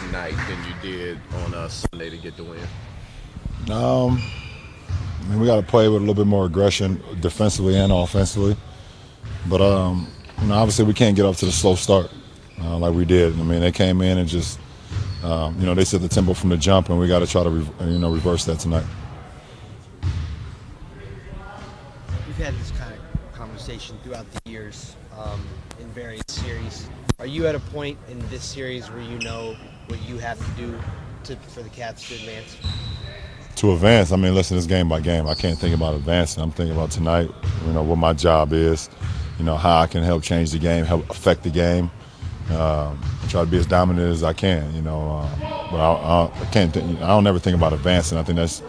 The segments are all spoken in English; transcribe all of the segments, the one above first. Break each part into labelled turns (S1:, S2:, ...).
S1: tonight than you did on Sunday to get the win?
S2: I mean, we got to play with a little bit more aggression defensively and offensively. But obviously we can't get up to the slow start like we did. I mean, they came in and just they set the tempo from the jump, and we got to try to reverse that tonight.
S3: We've had this kind of conversation throughout the years in various series. Are you at a point in this series where you know what you have to do for the Cats to advance?
S2: To advance, I mean, listen, it's game by game. I can't think about advancing. I'm thinking about tonight, what my job is, how I can help change the game, help affect the game, try to be as dominant as I can, but I can't think, I don't ever think about advancing. I think it's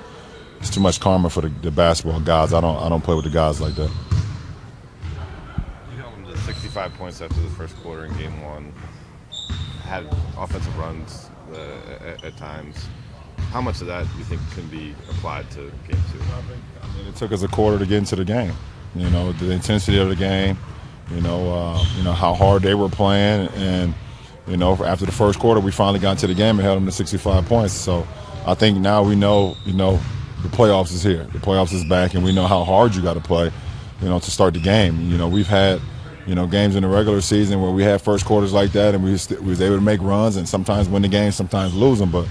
S2: too much karma for the basketball guys. I don't play with the guys like that.
S1: You held them to 65 points after the first quarter in game one. Had offensive runs at times. How much of that do you think can be applied to game two?
S2: I mean, it took us a quarter to get into the game. The intensity of the game, how hard they were playing, and after the first quarter, we finally got into the game and held them to 65 points. So I think now we know, the playoffs is here. The playoffs is back, and we know how hard you got to play, to start the game. We've had, games in the regular season where we had first quarters like that, and we was able to make runs and sometimes win the game, sometimes lose them, but.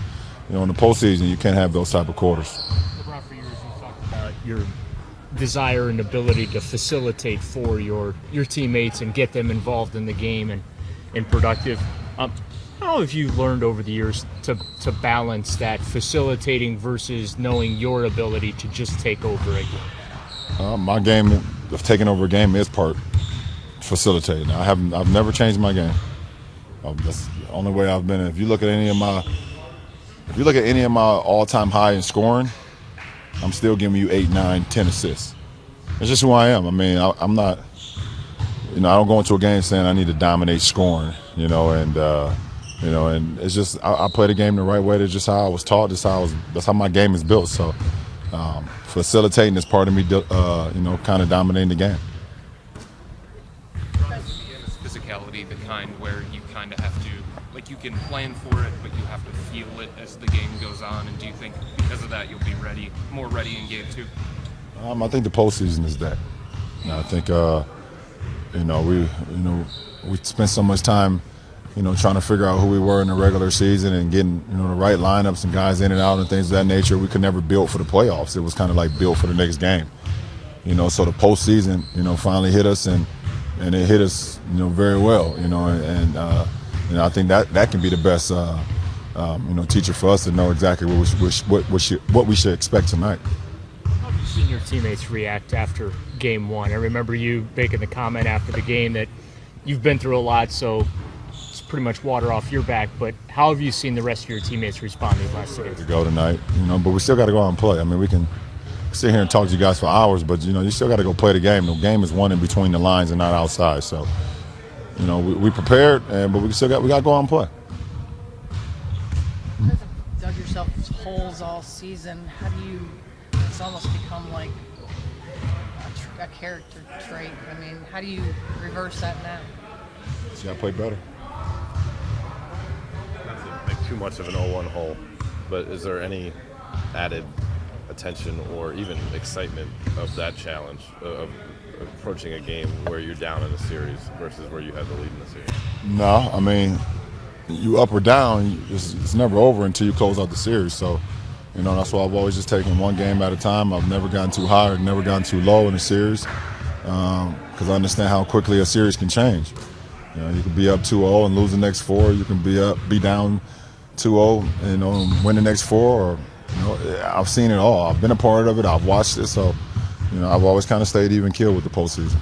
S2: In the postseason, you can't have those type of quarters.
S4: LeBron, for years you talked about your desire and ability to facilitate for your teammates and get them involved in the game and productive. How have you learned over the years to balance that facilitating versus knowing your ability to just take over a game?
S2: My game of taking over a game is part facilitating. I've never changed my game. That's the only way I've been. If you look at any of my all-time high in scoring, I'm still giving you 8, 9, 10 assists. It's just who I am. I mean, I'm not, I don't go into a game saying I need to dominate scoring, and it's just I play the game the right way. That's just how I was taught. That's how my game is built. So facilitating is part of me, kind of dominating the game.
S5: Physicality, the kind where you kind of have to, you can plan for it, but you have to feel it as the game goes on. And do you think because of that you'll be more ready in game two?
S2: I think the postseason is that. I think we spent so much time, trying to figure out who we were in the regular season and getting the right lineups and guys in and out and things of that nature. We could never build for the playoffs. It was kind of like built for the next game. So the postseason, finally hit us and it hit us, very well. I think that can be the best, teacher for us to know exactly what we should expect tonight.
S4: How have you seen your teammates react after game one? I remember you making the comment after the game that you've been through a lot, so it's pretty much water off your back. But how have you seen the rest of your teammates respond these last 2 days?
S2: To go tonight, but we still got to go out and play. I mean, we can sit here and talk to you guys for hours, but you still got to go play the game. The game is won in between the lines and not outside. So. We prepared, but we got to go out and play.
S6: You guys have dug yourselves holes all season. How do you? It's almost become like a character trait. I mean, how do you reverse that now?
S2: You got to play better.
S1: Not to make too much of an 0-1 hole, but is there any added attention or even excitement of that challenge of approaching a game where you're down in the series versus where you had the lead in the series?
S2: No, I mean, you up or down, it's never over until you close out the series. So, that's why I've always just taken one game at a time. I've never gotten too high or never gotten too low in a series because I understand how quickly a series can change. You can be up 2-0 and lose the next 4. You can be down 2-0 and win the next 4. Or I've seen it all. I've been a part of it. I've watched it. So. I've always kind of stayed even keel with the postseason.